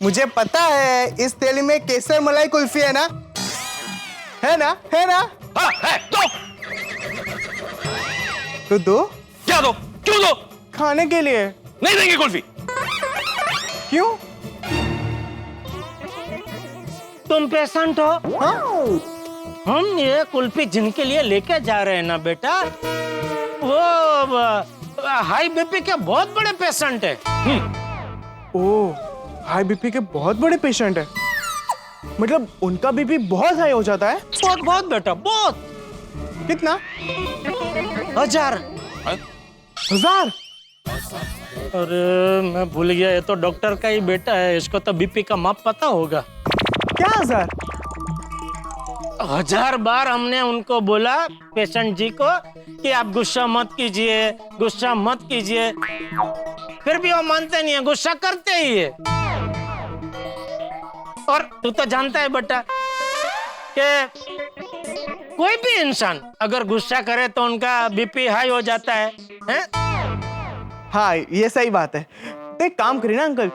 मुझे पता है इस थैली में केसर मलाई कुल्फी है ना? है ना? है ना? हाँ है। तो दो। क्या दो? क्यों दो? खाने के लिए। नहीं देंगे कुल्फी। क्यों? तुम पेशेंट हो? हाँ? हम ये कुल्फी जिनके लिए लेके जा रहे हैं ना बेटा, वो हाई बीपी के बहुत बड़े पेशेंट है। ओह, हाई बीपी के बहुत बड़े पेशेंट है। मतलब उनका बीपी बहुत हाई हो जाता है? बहुत बहुत बेटा, बहुत। कितना? 1000। 1000? अरे मैं भूल गया, ये तो डॉक्टर का ही बेटा है, इसको तो बीपी का माप पता होगा। क्या 1000? 1000 बार हमने उनको बोला पेशेंट जी को कि आप गुस्सा मत कीजिए, गुस्सा मत कीजिए, फिर भी वो मानते नहीं है, गुस्सा करते ही है। और तू तो जानता है बेटा कि कोई भी इंसान अगर गुस्सा करे तो उनका बीपी हाई हो जाता है, हैं? हाँ, ये सही बात है। तो एक काम करिए ना अंकल,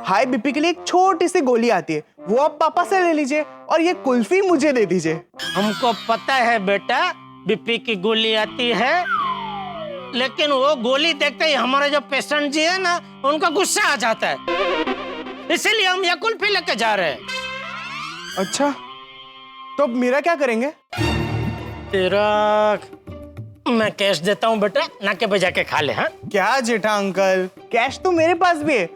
हाई बीपी के लिए एक छोटी सी गोली आती है, वो आप पापा से ले लीजिए और ये कुल्फी मुझे दे दीजिए। हमको पता है बेटा बीपी की गोली आती है, लेकिन वो गोली देखते ही हमारे जो पेशेंट जी है ना, उनका गुस्सा आ जाता है, इसीलिए हम ये कुल्फी लेके जा रहे हैं। अच्छा, तो अब मेरा क्या करेंगे? तेरा मैं कैश देता हूँ बेटा, नाके पे जाके खा ले। हाँ क्या जेठा अंकल, कैश तो मेरे पास भी है।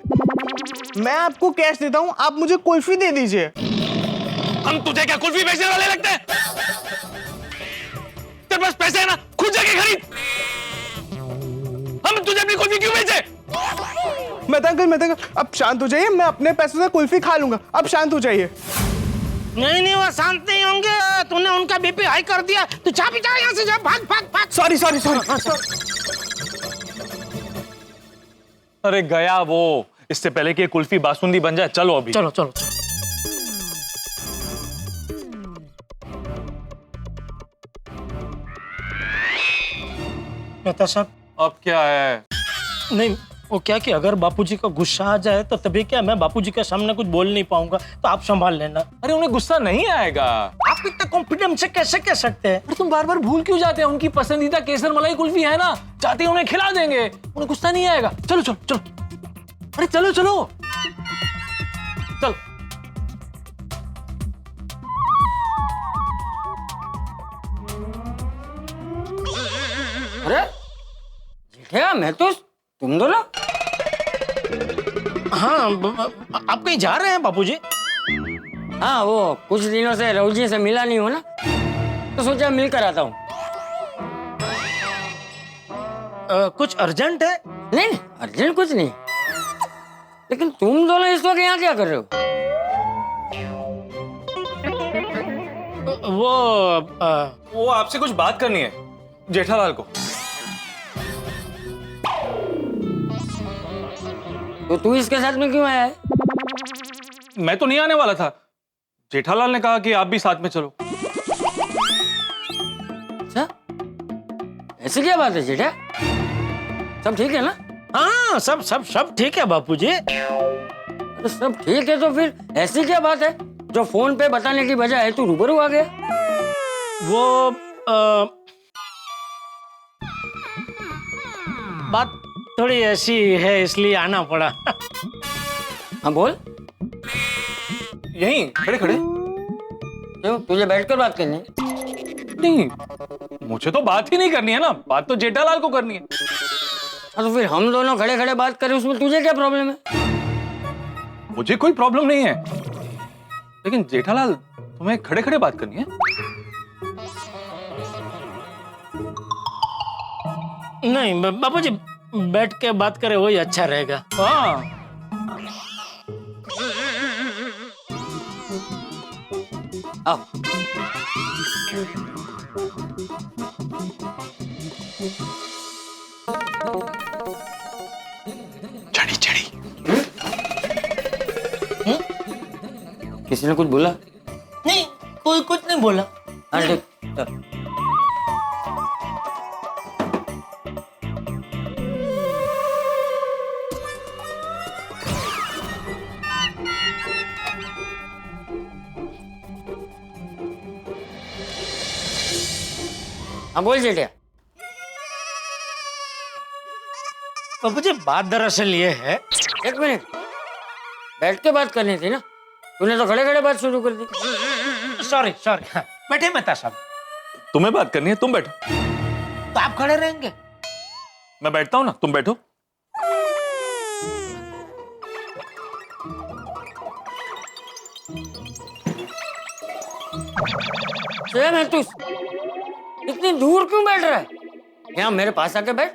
मैं आपको कैश देता हूँ, आप मुझे कुल्फी दे दीजिए। हम तुझे क्या कुल्फी बेचने वाले लगते हैं? तेरे पास पैसे है ना, खुद जाके खरीद। हम तुझे अपनी कुल्फी क्यों बेचे? मेहता अंकल, अब शांत हो जाइए, मैं अपने पैसों से कुल्फी खा लूंगा। अब शांत हो जाइए। नहीं नहीं, वो शांत नहीं होंगे। तूने उनका बीपी हाई कर दिया, तू चाबी जा यहाँ से, जा, भाग भाग भाग। सॉरी। अरे गया वो, इससे पहले कि कुल्फी बासुंदी बन जाए। चलो अभी। चलो चलो। मेहता साहब, अब क्या है? नहीं वो क्या कि अगर बापूजी का गुस्सा आ जाए तो तभी क्या मैं बापूजी के सामने कुछ बोल नहीं पाऊंगा, तो आप संभाल लेना। अरे उन्हें गुस्सा नहीं आएगा। आप इतना कॉन्फिडेंस से कैसे कह सकते हैं? अरे तुम बार बार भूल क्यों जाते हैं? उनकी पसंदीदा केसर मलाई कुल्फी है ना, चाहते हैं उन्हें खिला देंगे, उन्हें गुस्सा नहीं आएगा। चलो चलो चलो, अरे चलो चलो चलो। अरे क्या मैं तो तुम दोनों? हाँ आप कहीं जा रहे हैं बापूजी? हाँ, वो कुछ दिनों से रौजी से मिला नहीं हो ना, तो सोचा मिल कर आता हूँ। कुछ अर्जेंट है? नहीं अर्जेंट कुछ नहीं, लेकिन तुम दोनों इस वक्त यहाँ क्या कर रहे हो? वो आपसे कुछ बात करनी है जेठालाल को। तो तू इसके साथ में क्यों आया है? मैं तो नहीं आने वाला था, जेठालाल ने कहा कि आप भी साथ में चलो। अच्छा, ऐसी क्या बात है जेठा? सब ठीक है ना? हाँ सब सब सब ठीक है बापूजी। अरे सब ठीक है तो फिर ऐसी क्या बात है जो फोन पे बताने की बजाय तू रूबरू आ गया? वो बात थोड़ी ऐसी है, इसलिए आना पड़ा। हाँ बोल। यहीं खड़े खड़े। क्यों, तुझे बैठकर बात करनी है? नहीं, मुझे तो बात ही नहीं करनी है ना, बात तो जेठालाल को करनी है। तो फिर हम दोनों खड़े खड़े बात करें, उसमें तुझे क्या प्रॉब्लम है? मुझे कोई प्रॉब्लम नहीं है, लेकिन जेठालाल तुम्हें खड़े खड़े बात करनी है। नहीं बापूजी, बैठ के बात करें वही अच्छा रहेगा। हाँ आओ। चढ़ी। किसी ने कुछ बोला? नहीं कोई कुछ नहीं बोला। हाँ ठीक, चल। हाँ बोल जेठिया। बाबूजी बात दरअसल ये है। एक मिनट, बैठ के बात करनी थी ना, तूने तो खड़े खड़े बात शुरू कर दी। सॉरी सॉरी, हाँ, बैठे मेहता साहब। तुम्हें बात करनी है, तुम बैठो। तो आप खड़े रहेंगे? मैं बैठता हूँ ना, तुम बैठो। सेम है तू, इतनी दूर क्यों बैठ रहा है? यहाँ मेरे पास आके बैठ।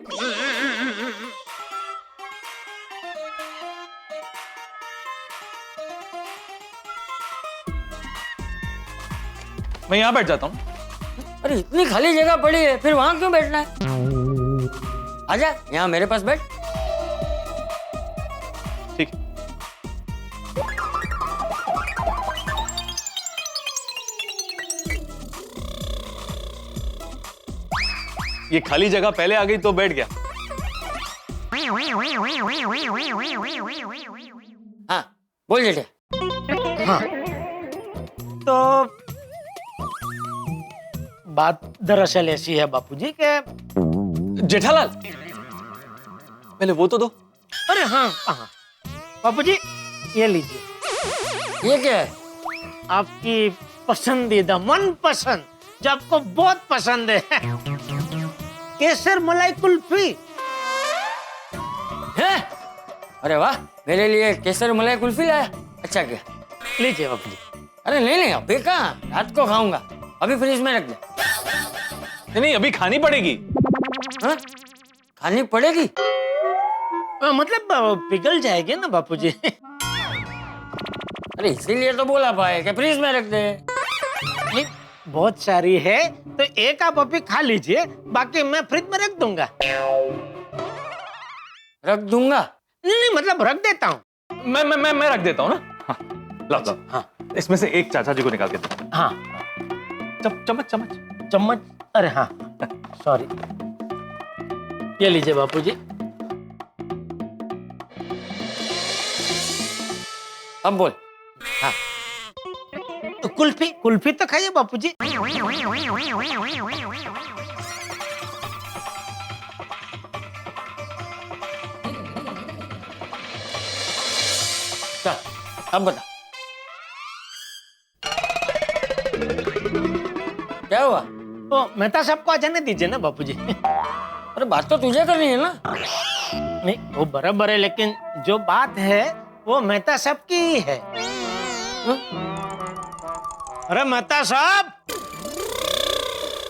मैं यहाँ बैठ जाता हूँ। अरे इतनी खाली जगह पड़ी है, फिर वहां क्यों बैठना है? आजा यहाँ मेरे पास बैठ। ठीक है। ये खाली जगह पहले आ गई तो बैठ गया। हाँ बोल जेठिया। हाँ, तो बात दरअसल ऐसी है बापूजी के। जेठालाल, पहले वो तो दो। अरे हाँ हाँ बापूजी, ये लीजिए। ये क्या है? आपकी पसंदीदा, मनपसंद, जो आपको बहुत पसंद है, केसर मलाई कुल्फी। है? अरे वाह, मेरे लिए केसर मलाई कुल्फी लाया, अच्छा किया। लीजिए बापूजी। अरे नहीं नहीं, अभी कहाँ, रात को खाऊंगा, अभी फ्रिज में रख दे। नहीं, अभी खानी पड़ेगी। हाँ? खानी पड़ेगी? मतलब पिघल जाएगी ना बापूजी। अरे इसीलिए तो बोला पाए कि फ्रिज में रख दे। नहीं, बहुत सारी है तो एक आप अभी खा लीजिए, बाकी मैं फ्रिज में रख दूंगा। रख दूंगा? नहीं नहीं, मतलब रख देता हूँ। मैं रख देता हूँ ना। हाँ, लाओ। हाँ इसमें से एक चाचा जी को निकाल के दो। हाँ, चम्मच। चम्मच। अरे हाँ, सॉरी। ये लीजिए बापूजी। अब बोल। हाँ, तो कुल्फी तो खाइए बापूजी। चल अब बता, क्या हुआ? तो मेहता साहब को आ जाने दीजिए ना बापूजी। अरे बात तो तुझे करनी है ना। नहीं, वो बराबर है, लेकिन जो बात है वो मेहता साहब की ही है। अरे मेहता साहब,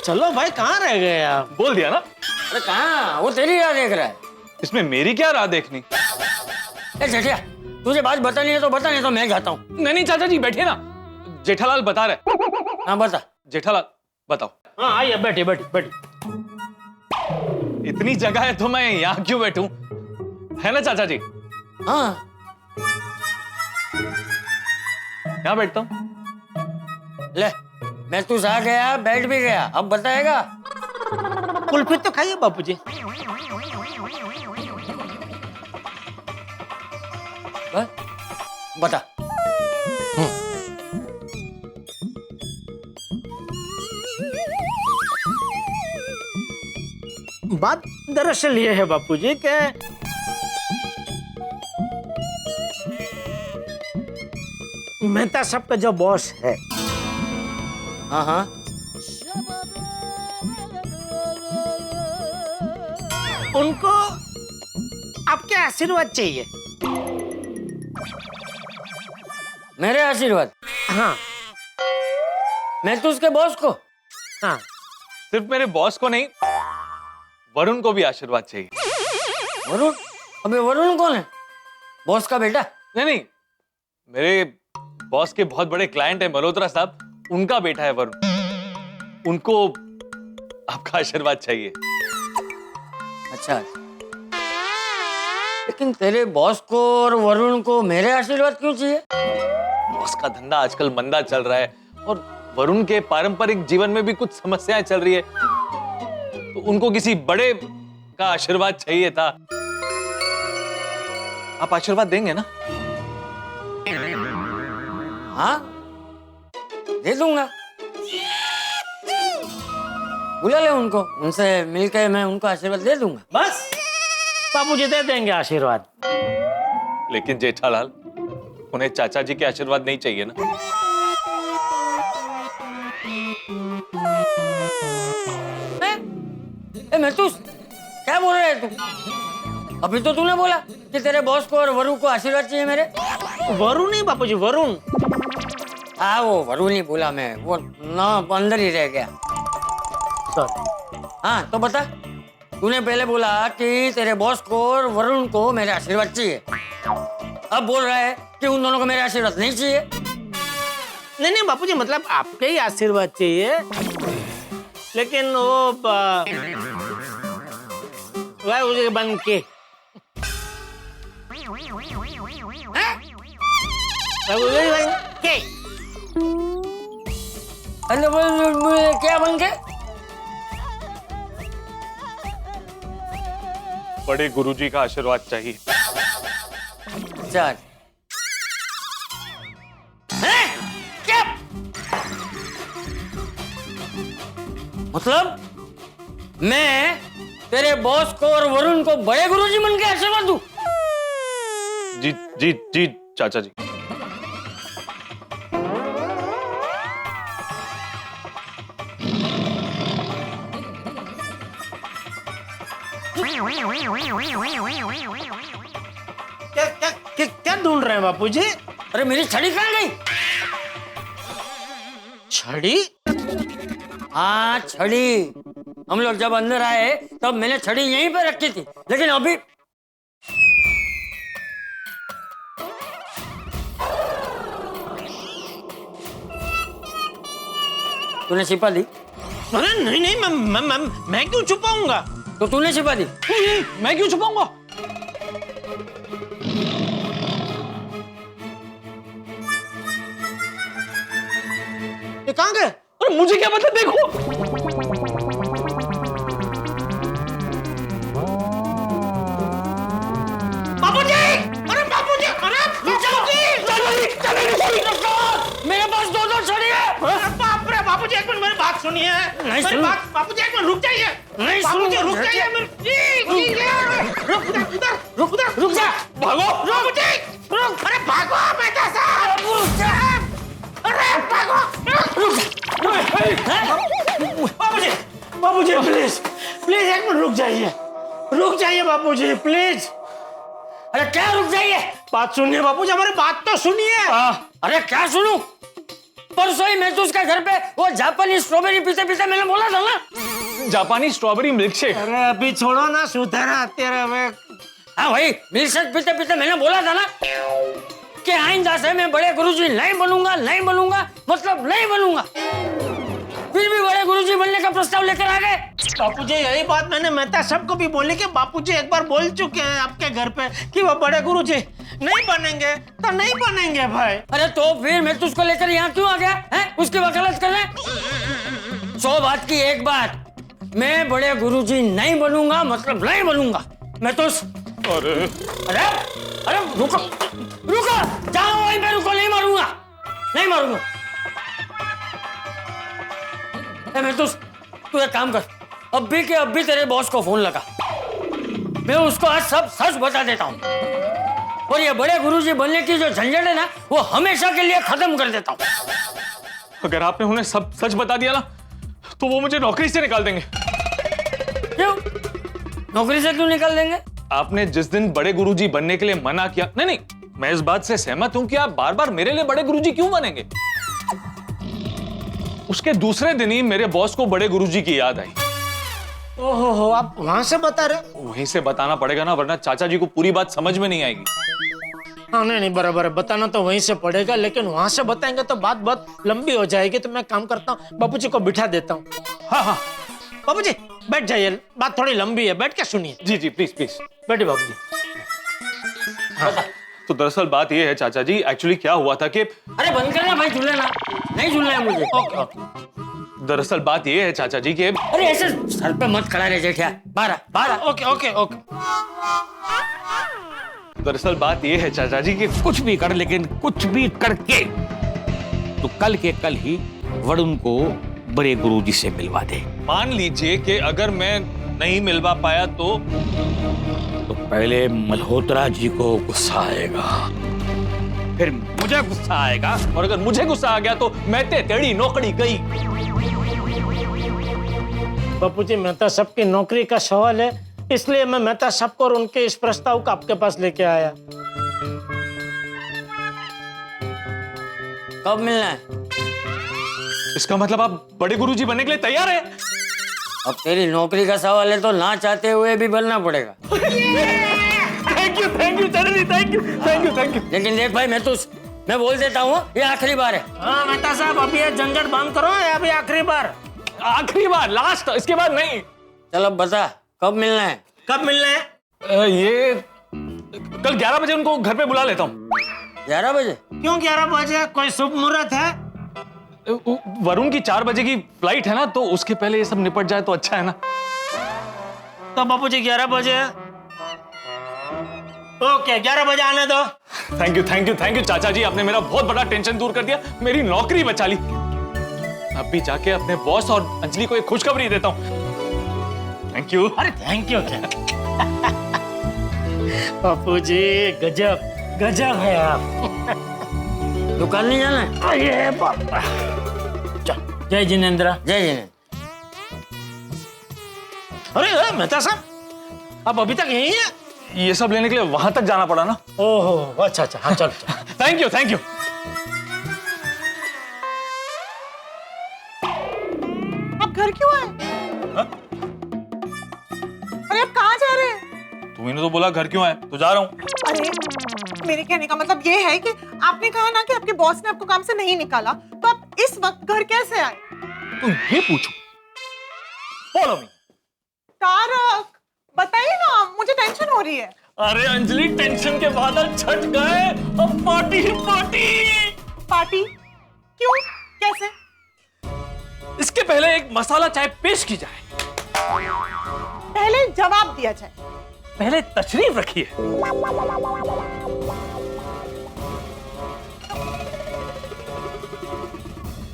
चलो भाई, कहाँ रह गए आप? बोल दिया ना। अरे कहाँ, वो तेरी राह देख रहा है। इसमें मेरी क्या राह देखनी? ए जेठिया, तुझे बात बतानी है तो बता, नहीं तो मैं जाता हूँ। नहीं चाचा जी, बैठे ना। जेठालाल बता रहे। हाँ बता। जेठालाल बताओ। हाँ आइए, बैठिए बैठिए बैठिए। इतनी जगह है तो मैं यहाँ क्यों बैठूं? है ना चाचा जी? हाँ यहाँ बैठता हूँ। ले, मैं तू आ गया, बैठ भी गया, अब बताएगा? कुल्फी तो खाइए बापूजी। बता। बात दरअसल ये है बापूजी के मेहता साहब का जो बॉस है, हाँ हाँ, उनको आपके आशीर्वाद चाहिए। मेरे आशीर्वाद? हाँ मैं तो उसके बॉस को? हाँ, सिर्फ मेरे बॉस को नहीं, वरुण को भी आशीर्वाद चाहिए। वरुण? अबे वरुण कौन है? बॉस का बेटा? नहीं, मेरे बॉस के बहुत बड़े क्लाइंट है मल्होत्रा साहब, उनका बेटा है वरुण। उनको आपका आशीर्वाद चाहिए। अच्छा, लेकिन तेरे बॉस को और वरुण को मेरे आशीर्वाद क्यों चाहिए? बॉस का धंधा आजकल मंदा चल रहा है और वरुण के पारंपरिक जीवन में भी कुछ समस्याएं चल रही है, तो उनको किसी बड़े का आशीर्वाद चाहिए था। आप आशीर्वाद देंगे ना? हाँ, दे दूंगा। बुला ले उनको, उनसे मिलकर मैं उनको आशीर्वाद दे दूंगा। बस बापूजी दे देंगे आशीर्वाद। लेकिन जेठालाल, उन्हें चाचा जी के आशीर्वाद नहीं चाहिए ना? ए मेहतूस, क्या बोल रहा है तू? अभी तो तूने बोला कि तेरे बॉस को और वरुण को आशीर्वाद चाहिए मेरे। वरुण नहीं बापूजी, वरुण। हाँ वो वरुण ही बोला मैं, वो ना अंदर ही रह गया। सॉरी। हाँ तो बता, तूने पहले बोला कि तेरे बॉस को और वरुण को मेरे आशीर्वाद चाहिए, अब बोल रहा है कि उन दोनों को मेरे आशीर्वाद नहीं चाहिए। नहीं नहीं बापूजी, मतलब आपके ही आशीर्वाद चाहिए, लेकिन वो वह उसे बन के अरे क्या बन के? बड़े गुरुजी का आशीर्वाद चाहिए। चल। क्या? मतलब मैं तेरे बॉस को और वरुण को बड़े गुरुजी बन के आशीर्वाद दूं? जी जी जी चाचा जी। क्या ढूंढ रहे हैं बापूजी? अरे मेरी छड़ी कहाँ गई? छड़ी? हाँ छड़ी। हम लोग जब अंदर आए तब मैंने छड़ी यहीं पे रखी थी, लेकिन अभी तूने छिपा दी। अरे नहीं नहीं, मैं क्यों छुपाऊंगा? तो तूने छिपा दी। मैं क्यों छुपाऊंगा? ये कहाँ गए? अरे मुझे क्या पता, देखो। बापूजी! अरे बापूजी! अरे बापूजी! मेरे पास दो छड़ी है। अरे बाप रे बापूजी, एक मिनट मेरी बात सुनिए। नहीं मेरी सुन। बात, बापूजी एक मिनट रुक जाइए। नहीं बापूजी सुन। रुक जाइए। रुक जा। भागो। बापूजी रुक। अरे भागो बेटा साहब। रुक जा। अरे भागो। बापूजी बापूजी प्लीज प्लीज एक मिनट रुक जाइए। रुक जाइए बापूजी प्लीज। अरे क्या रुक जाइए? बात सुनिए बापूजी, हमारी बात तो सुनिए। अरे क्या सुनूं? परसों ही मैं तो उसके घर पे वो जापानी स्ट्रॉबेरी पीते पीते मैंने बोला था ना। जापानी स्ट्रॉबेरी मिल्क शेक। अरे अभी छोड़ो ना, सुधरा तेरा मैं। हाँ भाई, मिल्क शेक पीते पीते मैंने बोला था ना कि आइंदा से मैं बड़े गुरुजी नहीं बनूंगा, मतलब नहीं बनूंगा। फिर भी बड़े गुरुजी बनने का प्रस्ताव लेकर आ गए। बापूजी यही बात मैंने मेहता सबको भी बोली कि बापूजी एक बार बोल चुके हैं आपके घर पे कि वो बड़े गुरुजी नहीं बनेंगे तो नहीं बनेंगे भाई। अरे तो फिर मैं तो उसको लेकर यहाँ क्यों आ गया है? उसकी वकालत करने। 100 बात की एक बात, मैं बड़े गुरुजी नहीं बनूंगा, मतलब नहीं बनूंगा। मैं तो अरे अरे अरे रुको जाओ वहीं पे रुको, नहीं मारूंगा। मैं तो तू एक काम कर, अभी के अभी तेरे बॉस को फोन लगा, मैं उसको आज सब सच बता देता हूँ, और ये बड़े गुरुजी बनने की जो झंझट है ना, वो हमेशा के लिए खत्म कर देता हूँ। अगर आपने उन्हें सब सच बता दिया ना, तो वो मुझे नौकरी से निकाल देंगे। क्यों? नौकरी से क्यों निकाल देंगे? आपने जिस दिन बड़े गुरुजी बनने के लिए मना किया, नहीं, मैं इस बात से सहमत हूं कि आप बार बार मेरे लिए बड़े गुरुजी क्यों बनेंगे। उसके दूसरे दिन ही मेरे बॉस को बड़े गुरुजी की याद आई। ओहो, आप वहां से बता रहे? वहीं से बताना पड़ेगा ना, वरना चाचा जी को पूरी बात समझ में नहीं आएगी। हाँ नहीं बराबर है, बताना तो वहीं से पड़ेगा, लेकिन वहां से बताएंगे तो बात बहुत लंबी हो जाएगी। तो मैं काम करता हूँ, बापूजी को बिठा देता हूँ। हाँ, बापूजी बैठ जाइए, बात थोड़ी लंबी है, बैठ के सुनिए। जी प्लीज। बैठिए बापूजी। तो दरअसल बात ये है चाचा जी, एक्चुअली क्या हुआ था कि अरे बंद करना भाई, झूलना नहीं, झूलना है मुझे। ओके। दरअसल बात ये है चाचा जी कि अरे ऐसे सर पे मत खड़ा रहे जेठिया। 12। ओके। दरअसल बात ये है चाचा जी कि कुछ भी कर, लेकिन कुछ भी करके तो कल के कल ही वरुण को बड़े गुरुजी से मिलवा दे। मान लीजिए कि अगर मैं नहीं मिलवा पाया तो पहले मल्होत्रा जी को गुस्सा आएगा, फिर मुझे गुस्सा आएगा, और अगर मुझे गुस्सा आ गया तो मैं तेरी नौकरी गई। बापू जी, मेहता साहब की नौकरी का सवाल है, इसलिए मैं मेहता साहब को और उनके इस प्रस्ताव को आपके पास लेके आया। कब मिलना है? इसका मतलब आप बड़े गुरुजी बनने के लिए तैयार हैं? अब तेरी नौकरी का सवाल है तो ना चाहते हुए भी बनना पड़ेगा। थैंक यू चरणी, थैंक यू। लेकिन देख भाई, मैं बोल देता हूँ, ये आखिरी बार है। हाँ मेहता साहब, अभी ये झंझट बंद करो, ये अभी आखिरी बार, लास्ट, इसके बाद नहीं। चल अब बता, कब मिलना है? कब मिलना है? ये कल 11 बजे उनको घर पे बुला लेता हूँ। 11 बजे? क्यों 11 बजे? कोई शुभ मुहूर्त है? वरुण की 4 बजे की फ्लाइट है ना, तो उसके पहले ये सब निपट जाए तो अच्छा है ना। तो बापू जी 11 बजे, ओके 11 बजे आने दो। थैंक यू चाचा जी, आपने मेरा बहुत बड़ा टेंशन दूर कर दिया, मेरी नौकरी बचा ली। अब भी जाके अपने बॉस और अंजलि को एक खुशखबरी देता हूँ। Thank you. अरे थैंक यू क्या बापू जी, गजब है आप। दुकान नहीं जाना है? अरे बापा, चल, जय जिनेंद्र। जय जिनेंद्र। अरे मेहता साहब, आप अभी तक यहीं हैं? ये सब लेने के लिए वहां तक जाना पड़ा ना। ओहो, अच्छा, हाँ चलो। Thank you. आप घर क्यों आए? अरे आप कहाँ जा रहे हैं? तुम्हें तो बोला घर क्यों आए, तो जा रहा हूँ। अरे मेरे कहने का मतलब ये है कि आपने कहा ना कि आपके बॉस ने आपको काम से नहीं निकाला, तो आप इस वक्त घर कैसे आए? तो ये पूछो। Follow me. तारक, बताइए ना, मुझे टेंशन हो रही है। अरे अंजलि, टेंशन के बादल छट गए, अब पार्टी। पार्टी? क्यों? कैसे? इसके पहले एक मसाला चाय पेश की जाए। पहले जवाब दिया जाए। पहले तशरीफ रखिए।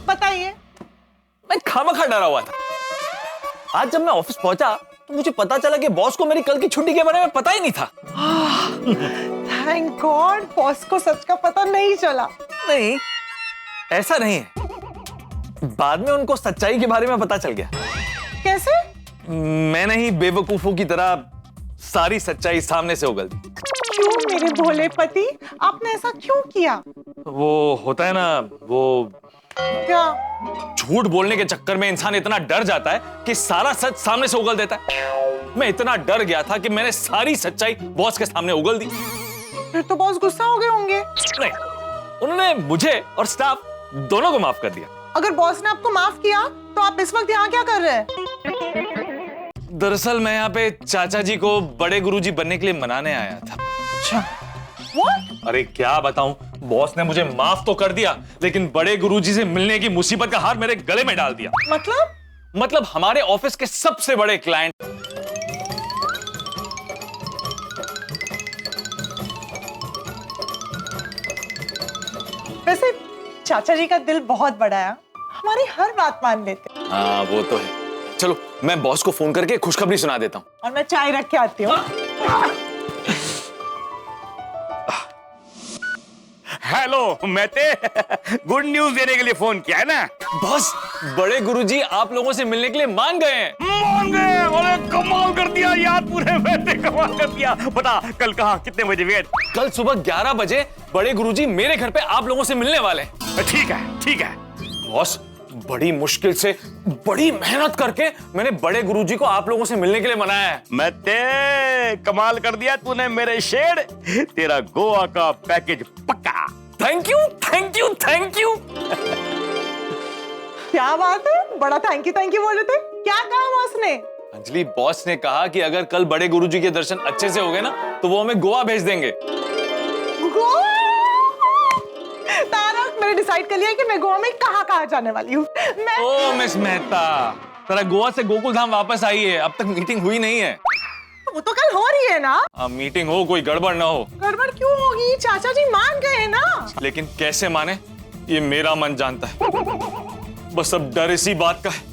बताइए। मैं खामखा डरा हुआ था। आज जब मैं ऑफिस पहुंचा तो मुझे पता चला कि बॉस को मेरी कल की छुट्टी के बारे में पता ही नहीं था। थैंक गॉड, बॉस को सच का पता नहीं चला। नहीं, ऐसा नहीं है। बाद में उनको सच्चाई के बारे में पता चल गया। कैसे? मैंने ही बेवकूफों की तरह सारी सच्चाई सामने से उगल दी। क्यों मेरे भोले पति, आपने ऐसा क्यों किया? वो होता है ना, वो क्या? झूठ बोलने के चक्कर में इंसान इतना डर जाता है कि सारा सच सामने से उगल देता है। मैं इतना डर गया था कि मैंने सारी सच्चाई बॉस के सामने उगल दी। फिर तो बॉस गुस्सा हो गए होंगे। नहीं, उन्होंने मुझे और स्टाफ दोनों को माफ कर दिया। अगर बॉस ने आपको माफ किया तो आप इस वक्त यहाँ क्या कर रहे हैं? दरअसल मैं यहाँ पे चाचा जी को बड़े गुरुजी बनने के लिए मनाने आया था। अच्छा, What? अरे क्या बताऊं, बॉस ने मुझे माफ तो कर दिया, लेकिन बड़े गुरुजी से मिलने की मुसीबत का हार मेरे गले में डाल दिया। मतलब हमारे ऑफिस के सबसे बड़े क्लाइंट। वैसे चाचा जी का दिल बहुत बड़ा है, हमारी हर बात मान लेते हैं। हाँ वो तो है। चलो मैं बॉस को फोन करके खुशखबरी सुना देता हूँ। और मैं चाय रख के आती हूँ। हेलो, मैं गुड न्यूज देने के लिए फोन किया है ना। बॉस, बड़े गुरुजी आप लोगों से मिलने के लिए मान गए हैं। मान गए? अरे कमाल कर दिया यार, पूरे मैंने कमाल कर दिया। बता कल कहाँ कितने बजे वेट? कल सुबह 11 बजे बड़े गुरुजी मेरे घर पे आप लोगों से मिलने वाले हैं। ठीक है। बॉस, बड़ी मुश्किल से, बड़ी मेहनत करके मैंने बड़े गुरुजी को आप लोगों से मिलने के लिए मनाया है। मैं कमाल कर दिया तूने मेरे शेर। तेरा गोवा का पैकेज पक्का। Thank you. क्या बात है, बड़ा थैंक यू बोल रहे थे। क्या कहा बॉस ने? अंजलि, बॉस ने कहा कि अगर कल बड़े गुरुजी के दर्शन अच्छे से हो गए ना तो वो हमें गोवा भेज देंगे। गोवा? तारक, मैंने डिसाइड कर लिया है कि मैं गोवा में कहाँ जाने वाली हूँ। ओ मिस मेहता, जरा गोवा से गोकुल धाम वापस आई है, अब तक मीटिंग हुई नहीं है। वो तो कल हो रही है ना। मीटिंग हो, कोई गड़बड़ ना हो। गड़बड़ क्यों होगी, चाचा जी मान गए ना। लेकिन कैसे माने ये मेरा मन जानता है। बस अब डर इसी बात का है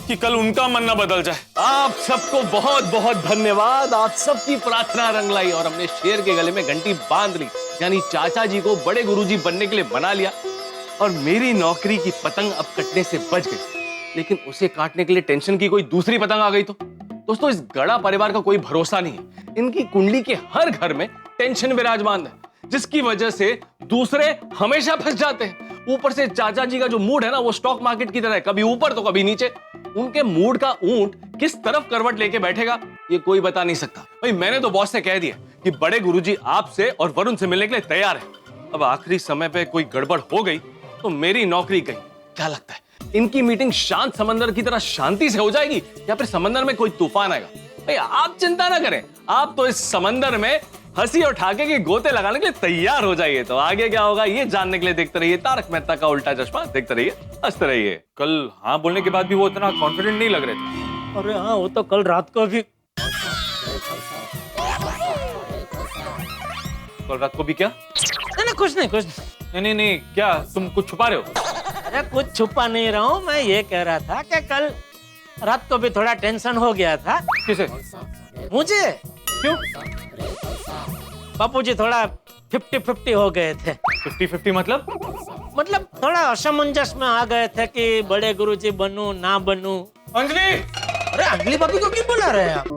कि कल उनका मन ना बदल जाए। आप सबको बहुत बहुत धन्यवाद, आप सबकी प्रार्थना रंग लाई और हमने शेर के गले में घंटी बांध ली, यानी चाचा जी को बड़े गुरुजी बनने के लिए बना लिया और मेरी नौकरी की पतंग अब कटने से बच गई। लेकिन उसे काटने के लिए टेंशन की कोई दूसरी पतंग आ गई तो दोस्तों, इस गड़ा परिवार का कोई भरोसा नहीं है। इनकी कुंडली के हर घर में टेंशन विराजमान है, जिसकी वजह से दूसरे हमेशा फंस जाते हैं। ऊपर से चाचा जी का जो मूड है ना, वो स्टॉक मार्केट की तरह है, कभी ऊपर तो कभी नीचे। उनके मूड का ऊंट किस तरफ करवट लेके बैठेगा ये कोई बता नहीं सकता। भाई मैंने तो बॉस से कह दिया कि बड़े गुरुजी आपसे और वरुण से मिलने के लिए तैयार है। अब आखिरी समय पे कोई गड़बड़ हो गई तो मेरी नौकरी गई। क्या लगता है इनकी मीटिंग शांत समंदर की तरह शांति से हो जाएगी या फिर समंदर में कोई तूफान आएगा? भाई आप चिंता ना करें, आप तो इस समंदर में हंसी और ठाके के गोते लगाने के लिए तैयार हो जाइए। तो आगे क्या होगा ये जानने के लिए देखते रहिए तारक मेहता का उल्टा चश्मा, देखते रहिए, हंसते रहिए। कल हाँ बोलने के बाद भी वो इतना कॉन्फिडेंट नहीं लग रहे थे। अरे हाँ, वो तो कल रात को भी। कल रात को भी क्या? नहीं, कुछ नहीं, कुछ नहीं। नहीं, क्या तुम कुछ छुपा रहे हो? अरे कुछ छुपा नहीं रहा हूँ, मैं ये कह रहा था कि कल रात को भी थोड़ा टेंशन हो गया था। किसे? मुझे। क्यों? बापूजी थोड़ा 50-50 हो गए थे। 50-50 मतलब थोड़ा असमंजस में आ गए थे कि बड़े गुरुजी बनूं ना बनूं। अंजलि, अरे अंजलि भाभी को क्यों बुला रहे हैं आप?